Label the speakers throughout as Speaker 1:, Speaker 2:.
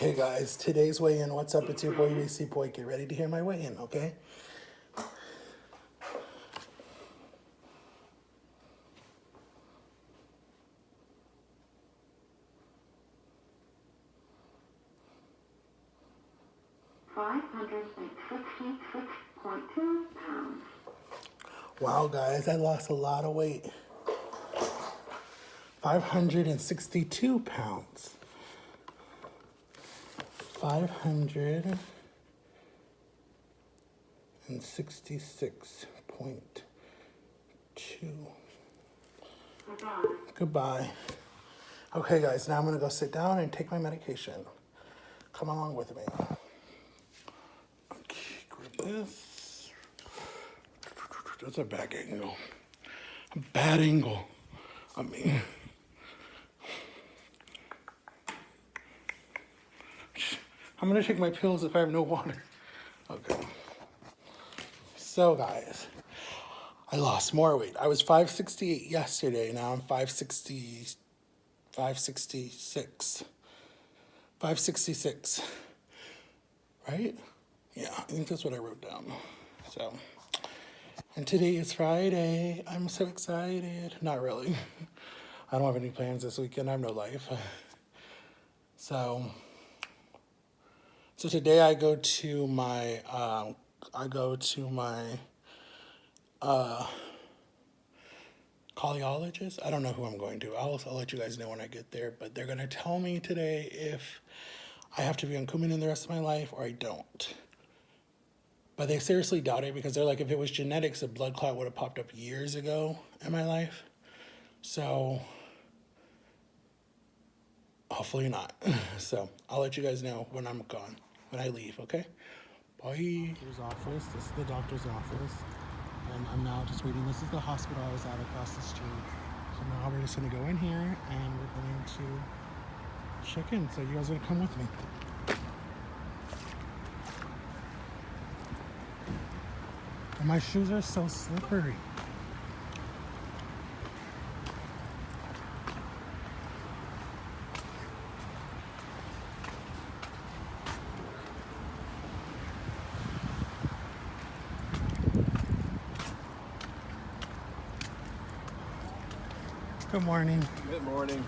Speaker 1: Okay, guys, today's weigh-in. What's up? It's your boy, Racy Boy. Get ready to hear my weigh-in, okay?
Speaker 2: £566.2.
Speaker 1: Wow, guys, I lost a lot of weight. 562 pounds. 566.2. Goodbye. Okay, guys, now I'm going to go sit down and take my medication. Come along with me. Okay, grab this. That's a bad angle. A bad angle. I'm going to take my pills if I have no water. Okay. So, guys, I lost more weight. I was 568 yesterday. Now I'm 566. 566. Right? Yeah, I think that's what I wrote down. So, and today is Friday. I'm so excited. Not really. I don't have any plans this weekend. I have no life. So today I go to my cardiologist. I don't know who I'm going to. I'll let you guys know when I get there. But they're gonna tell me today if I have to be on Coumadin the rest of my life or I don't. But they seriously doubt it because they're like, if it was genetics, a blood clot would have popped up years ago in my life. So hopefully not. So I'll let you guys know when I'm gone, when I leave, okay? Bye. Doctor's office. This is the doctor's office. And I'm now just waiting. This is the hospital I was at across the street. So now we're just gonna go in here and we're going to check in. So you guys are gonna come with me. And my shoes are so slippery. Good morning.
Speaker 3: Good morning.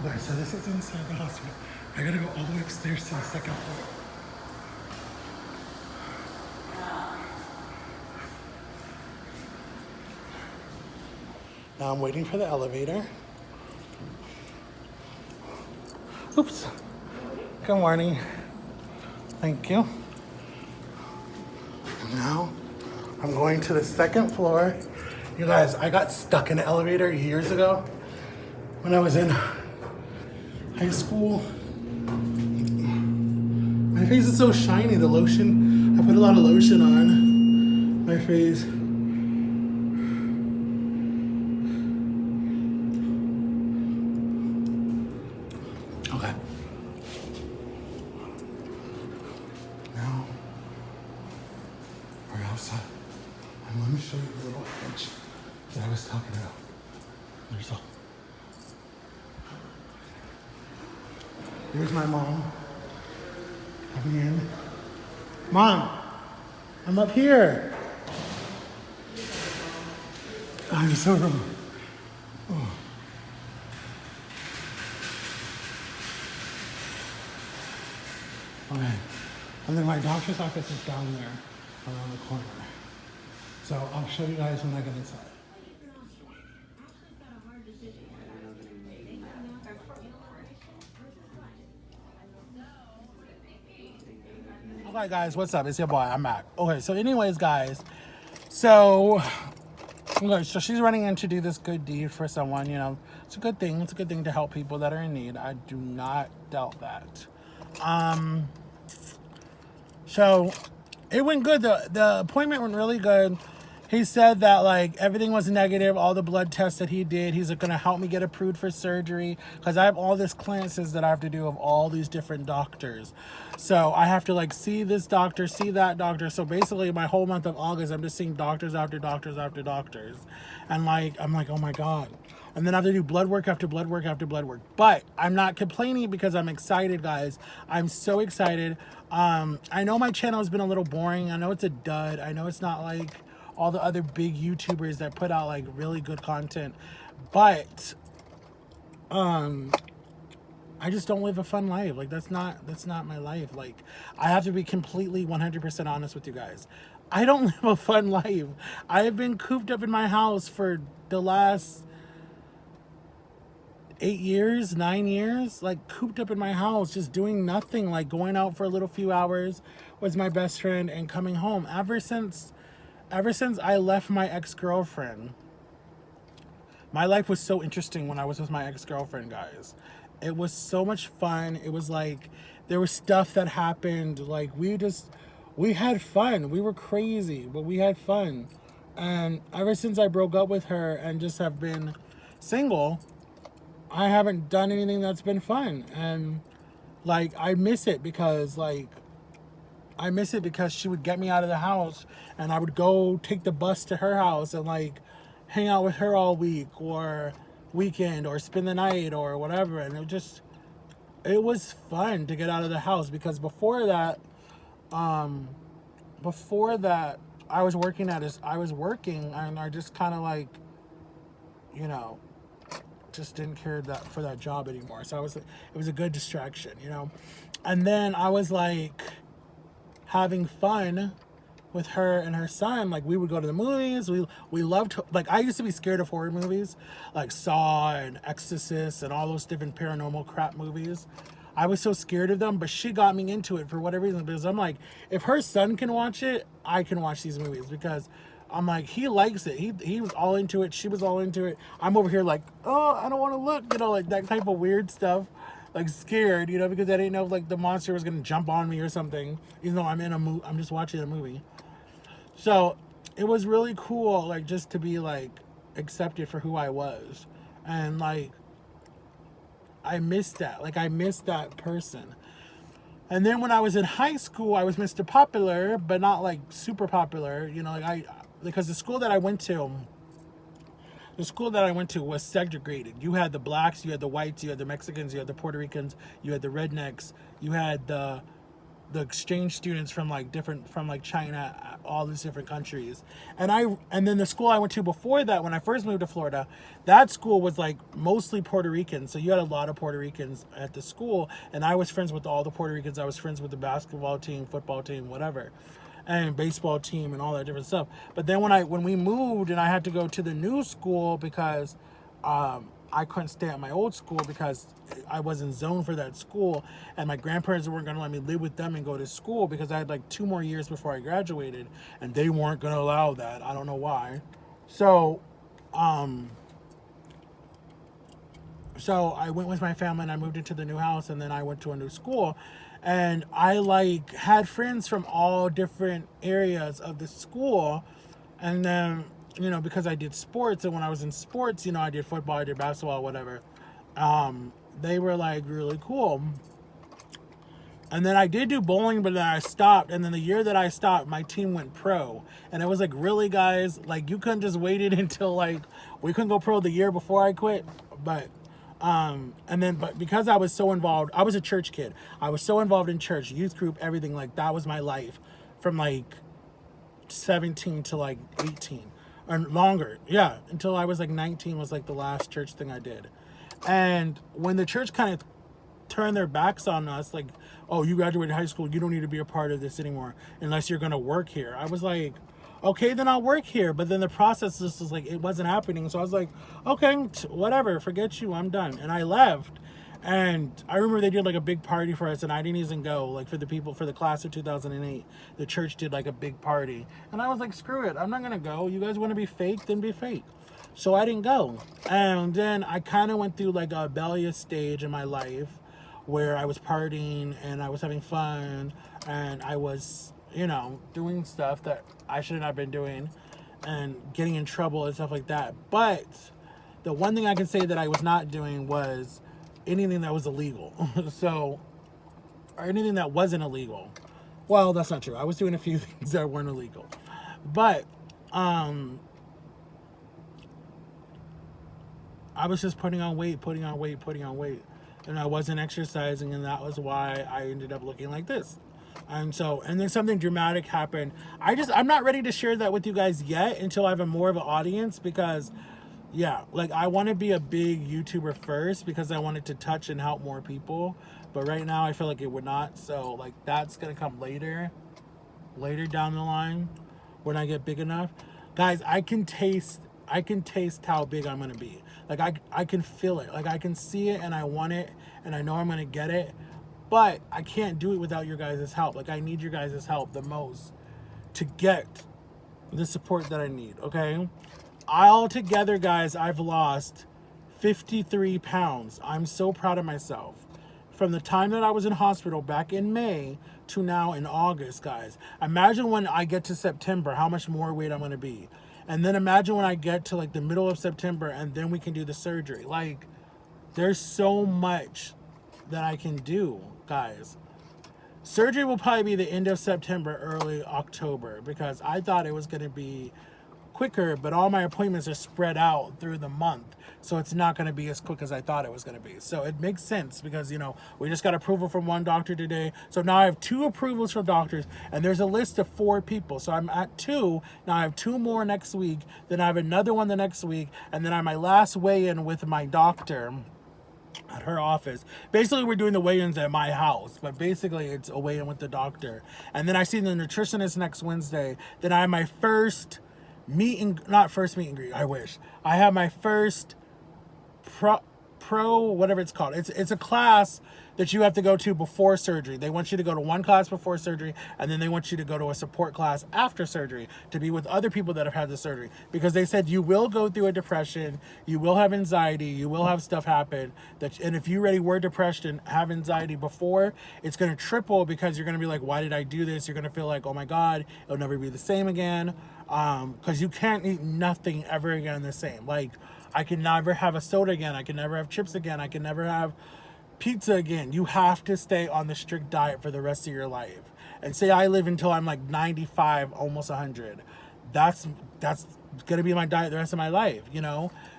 Speaker 1: Okay, so this is inside the hospital. I gotta go all the way upstairs to the second floor. Now I'm waiting for the elevator. Oops. Good morning. Thank you. Now I'm going to the second floor. You guys, I got stuck in an elevator years ago when I was in high school. My face is so shiny, the lotion. I put a lot of lotion on my face. Okay. Now, we're outside. And let me show you the little edge that I was talking about. There's a... Here's my mom coming in. Mom, I'm up here. I'm so wrong. Oh. Okay. And then my doctor's office is down there around the corner. So I'll show you guys when I get inside. Okay, guys, what's up? It's your boy. I'm back. Okay, so anyways, guys, so Okay, so she's running in to do this good deed for someone, you know. It's a good thing. It's a good thing to help people that are in need. I do not doubt that. So it went good. The appointment went really good. He said that like everything was negative, all the blood tests that he did. He's going to help me get approved for surgery because I have all this clearances that I have to do of all these different doctors. So I have to like see this doctor, see that doctor. So basically my whole month of August, I'm just seeing doctors after doctors after doctors. And like, I'm like, oh my God. And then I have to do blood work after blood work after blood work. But I'm not complaining because I'm excited, guys. I'm so excited. I know my channel has been a little boring. I know it's a dud. I know it's not like all the other big YouTubers that put out like really good content. But I just don't live a fun life. Like that's not my life. Like I have to be completely 100% honest with you guys. I don't live a fun life. I have been cooped up in my house for the last 8 years, 9 years, like cooped up in my house, just doing nothing, like going out for a little few hours with my best friend and coming home. Ever since I left my ex-girlfriend, my life was so interesting when I was with my ex-girlfriend, guys. It was so much fun. It was like, there was stuff that happened. Like we had fun. We were crazy, but we had fun. And ever since I broke up with her and just have been single, I haven't done anything that's been fun. And like, I miss it because she would get me out of the house and I would go take the bus to her house and like hang out with her all week or weekend or spend the night or whatever. And it was fun to get out of the house because before that I was working and I just kind of like, you know, just didn't care for that job anymore. So it was a good distraction, you know. And then I was like having fun with her and her son. Like we would go to the movies. We loved, like I used to be scared of horror movies like Saw and Exorcist and all those different paranormal crap movies. I was so scared of them, but she got me into it for whatever reason, because I'm like, if her son can watch it, I can watch these movies, because I'm like, he likes it. He was all into it. She was all into it. I'm over here like, oh, I don't want to look, you know, like that type of weird stuff, like scared, you know, because I didn't know if like the monster was gonna jump on me or something, even though I'm just watching a movie. So it was really cool, like just to be like accepted for who I was, and like I missed that. Like I missed that person. And then when I was in high school, I was Mr. Popular, but not like super popular, you know, like because the school that I went to was segregated. You had the blacks, you had the whites, you had the Mexicans, you had the Puerto Ricans, you had the rednecks, you had the exchange students from China, all these different countries. And then the school I went to before that, when I first moved to Florida, that school was like mostly Puerto Rican. So you had a lot of Puerto Ricans at the school, and I was friends with all the Puerto Ricans. I was friends with the basketball team, football team, whatever, and baseball team and all that different stuff. But then when we moved and I had to go to the new school because I couldn't stay at my old school because I wasn't zoned for that school, and my grandparents weren't going to let me live with them and go to school because I had like 2 more years before I graduated, and they weren't going to allow that. I don't know why. So I went with my family and I moved into the new house, and then I went to a new school, and I like had friends from all different areas of the school. And then, you know, because I did sports, and when I was in sports, you know, I did football, I did basketball, whatever. They were like really cool. And then I did do bowling, but then I stopped. And then the year that I stopped, my team went pro. And it was like, really, guys, like you couldn't just wait it until like we couldn't go pro the year before I quit. But because I was so involved, I was a church kid. I was so involved in church, youth group, everything. Like that was my life from like 17 to like 18. Or longer, yeah, until I was like 19 was like the last church thing I did. And when the church kind of turned their backs on us, like, oh, you graduated high school, you don't need to be a part of this anymore unless you're going to work here. I was like, okay, then I'll work here. But then the process just was like, it wasn't happening. So I was like, okay, whatever, forget you, I'm done. And I left. And I remember they did like a big party for us, and I didn't even go. Like for the people for the class of 2008, the church did like a big party, and I was like, screw it, I'm not gonna go. You guys want to be fake, then be fake. So I didn't go. And then I kind of went through like a rebellious stage in my life, where I was partying and I was having fun, and I was, doing stuff that I should not have been doing, and getting in trouble and stuff like that. But the one thing I can say that I was not doing was anything that was illegal. So, or anything that wasn't illegal. Well, that's not true. I was doing a few things that weren't illegal. But I was just putting on weight. And I wasn't exercising, and that was why I ended up looking like this. And then something dramatic happened. I'm not ready to share that with you guys yet until I have more of an audience, because yeah, like I want to be a big YouTuber first, because I wanted to touch and help more people. But right now I feel like it would not. So like that's going to come later down the line when I get big enough. Guys, I can taste how big I'm going to be. Like I can feel it. Like I can see it, and I want it, and I know I'm going to get it. But I can't do it without your guys' help. Like I need your guys' help the most to get the support that I need, okay? All together, guys, I've lost 53 pounds. I'm so proud of myself. From the time that I was in hospital back in May to now in August, guys. Imagine when I get to September, how much more weight I'm going to be. And then imagine when I get to like the middle of September, and then we can do the surgery. Like, there's so much that I can do, guys. Surgery will probably be the end of September, early October, because I thought it was going to be quicker, but all my appointments are spread out through the month, so it's not going to be as quick as I thought it was going to be. So it makes sense, because we just got approval from one doctor today, so now I have 2 approvals from doctors, and there's a list of 4 people, so I'm at 2 now. I have 2 more next week, then I have another one the next week, and then I have my last weigh-in with my doctor at her office. Basically, we're doing the weigh-ins at my house, but basically it's a weigh-in with the doctor. And then I see the nutritionist next Wednesday. Then I have my first not first meet and greet, I wish. I have my first pro whatever it's called. It's a class that you have to go to before surgery. They want you to go to one class before surgery, and then they want you to go to a support class after surgery to be with other people that have had the surgery, because they said you will go through a depression, you will have anxiety, you will have stuff happen and if you already were depressed and have anxiety before, it's going to triple, because you're going to be like, why did I do this? You're going to feel like, oh my God, it'll never be the same again, because you can't eat nothing ever again the same. Like, I can never have a soda again, I can never have chips again, I can never have pizza again. You have to stay on the strict diet for the rest of your life. And say I live until I'm like 95, almost 100. That's gonna be my diet the rest of my life,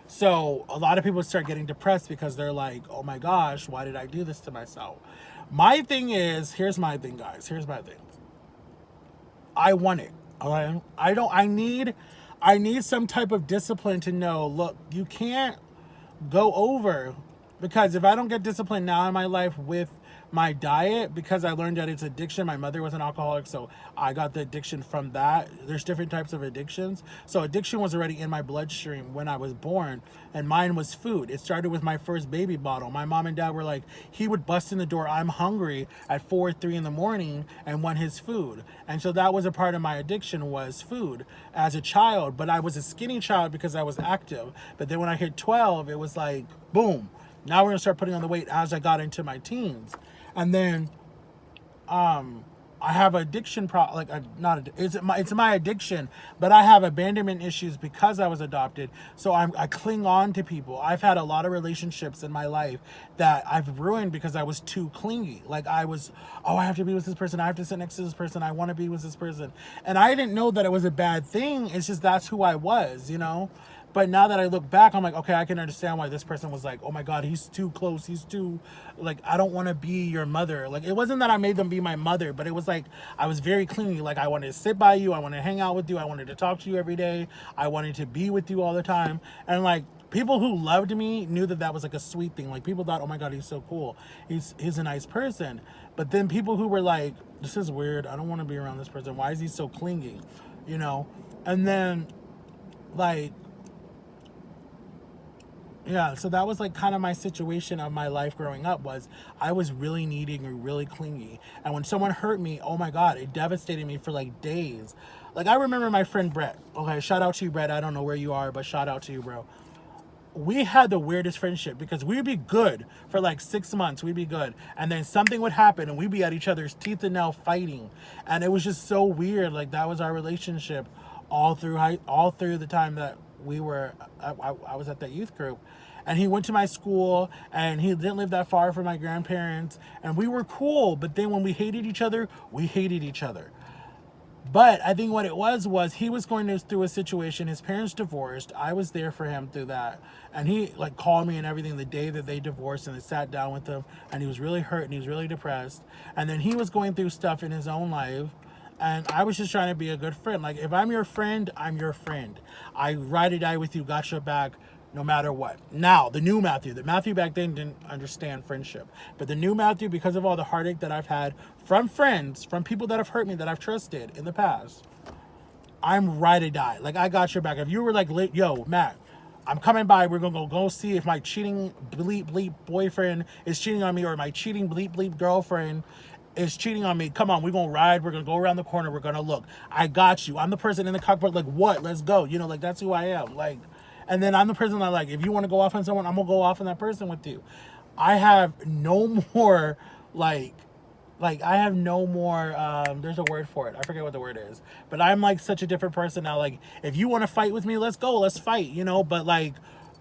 Speaker 1: So a lot of people start getting depressed, because they're like, oh my gosh, why did I do this to myself? My thing is, here's my thing, guys. Here's my thing. I want it. All right. I need some type of discipline to know, look, you can't go over. Because if I don't get disciplined now in my life with my diet, because I learned that it's addiction. My mother was an alcoholic, so I got the addiction from that. There's different types of addictions. So addiction was already in my bloodstream when I was born, and mine was food. It started with my first baby bottle. My mom and dad were like, he would bust in the door, I'm hungry, at 4, 3 in the morning, and want his food. And so that was a part of my addiction, was food as a child. But I was a skinny child because I was active. But then when I hit 12, it was like, boom. Now we're gonna start putting on the weight as I got into my teens. And then I have addiction it's my addiction, but I have abandonment issues because I was adopted. So I cling on to people. I've had a lot of relationships in my life that I've ruined because I was too clingy. Like I have to be with this person, I have to sit next to this person, I want to be with this person. And I didn't know that it was a bad thing. It's just that's who I was, But now that I look back, I'm like, okay, I can understand why this person was like, oh my God, he's too close. He's too, like, I don't want to be your mother. Like, it wasn't that I made them be my mother, but it was like, I was very clingy. Like, I wanted to sit by you. I wanted to hang out with you. I wanted to talk to you every day. I wanted to be with you all the time. And like, people who loved me knew that that was like a sweet thing. Like, people thought, oh my God, he's so cool. He's a nice person. But then people who were like, this is weird. I don't want to be around this person. Why is he so clingy? And then, like, Yeah, so that was like kind of my situation of my life growing up was I was really needing or really clingy. And when someone hurt me, oh my God, it devastated me for like days. Like I remember my friend Brett. Okay, shout out to you, Brett. I don't know where you are, but shout out to you, bro. We had the weirdest friendship because we'd be good for like 6 months. We'd be good. And then something would happen and we'd be at each other's teeth and nail fighting. And it was just so weird. Like that was our relationship all through the time that we were, I was at that youth group. And he went to my school and he didn't live that far from my grandparents. And we were cool. But then when we hated each other, we hated each other. But I think what it was he was going through a situation. His parents divorced. I was there for him through that, and he like called me and everything the day that they divorced, and I sat down with him, and he was really hurt and he was really depressed. And then he was going through stuff in his own life, and I was just trying to be a good friend. Like if I'm your friend, I'm your friend. I ride or die with you, got your back, no matter what. Now, the Matthew back then didn't understand friendship. But the new Matthew, because of all the heartache that I've had from friends, from people that have hurt me, that I've trusted in the past, I'm ride or die. Like, I got your back. If you were like, yo, Matt, I'm coming by, we're going to go see if my cheating bleep bleep boyfriend is cheating on me or my cheating bleep bleep girlfriend is cheating on me. Come on, we're going to ride. We're going to go around the corner. We're going to look. I got you. I'm the person in the cockpit like, what? Let's go. You know, like, that's who I am. Like, and then I'm the person that, like, if you want to go off on someone, I'm going to go off on that person with you. I have no more, I have no more, there's a word for it. I forget what the word is. But I'm, like, such a different person now. Like, if you want to fight with me, let's go. Let's fight, you know? But, like,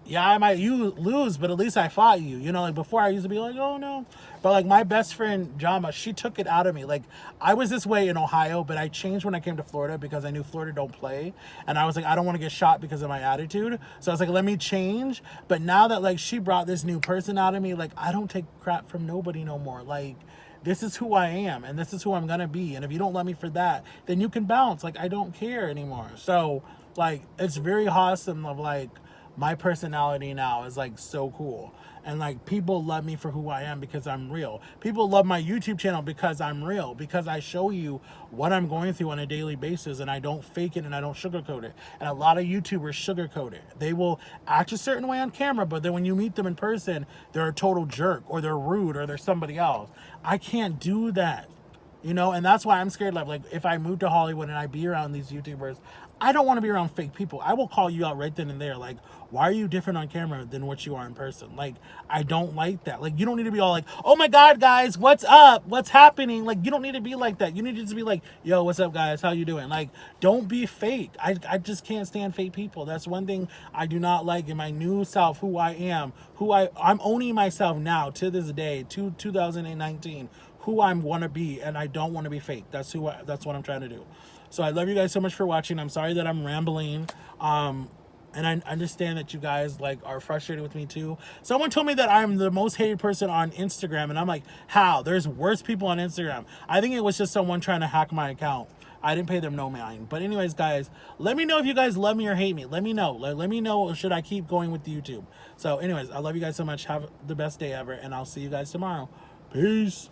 Speaker 1: yeah, I might lose, but at least I fought you. You know, like, before I used to be like, oh, no. But, like, my best friend, Jama, she took it out of me. Like, I was this way in Ohio, but I changed when I came to Florida because I knew Florida don't play. And I was like, I don't want to get shot because of my attitude. So I was like, let me change. But now that, like, she brought this new person out of me, like, I don't take crap from nobody no more. Like, this is who I am, and this is who I'm going to be. And if you don't love me for that, then you can bounce. Like, I don't care anymore. So, like, it's very awesome of, like, my personality now is like so cool, and like people love me for who I am because I'm real. People love my YouTube channel because I'm real, because I show you what I'm going through on a daily basis, and I don't fake it and I don't sugarcoat it. And a lot of YouTubers sugarcoat it. They will act a certain way on camera, but then when you meet them in person, they're a total jerk or they're rude or they're somebody else. I can't do that. You know, and that's why I'm scared of, like, if I move to Hollywood and I be around these YouTubers, I don't want to be around fake people. I will call you out right then and there. Like, why are you different on camera than what you are in person? Like, I don't like that. Like, you don't need to be all like, oh my God, guys, what's up? What's happening? Like, you don't need to be like that. You need to just be like, yo, what's up, guys? How you doing? Like, don't be fake. I just can't stand fake people. That's one thing I do not like in my new self, who I am, I'm owning myself now to this day, 2019, who I want to be, and I don't want to be fake. That's what I'm trying to do. So I love you guys so much for watching. I'm sorry that I'm rambling. And I understand that you guys like are frustrated with me too. Someone told me that I'm the most hated person on Instagram, and I'm like, how? There's worse people on Instagram. I think it was just someone trying to hack my account. I didn't pay them no mind. But anyways, guys, let me know if you guys love me or hate me. Let me know. Let me know, should I keep going with YouTube? So anyways, I love you guys so much. Have the best day ever, and I'll see you guys tomorrow. Peace.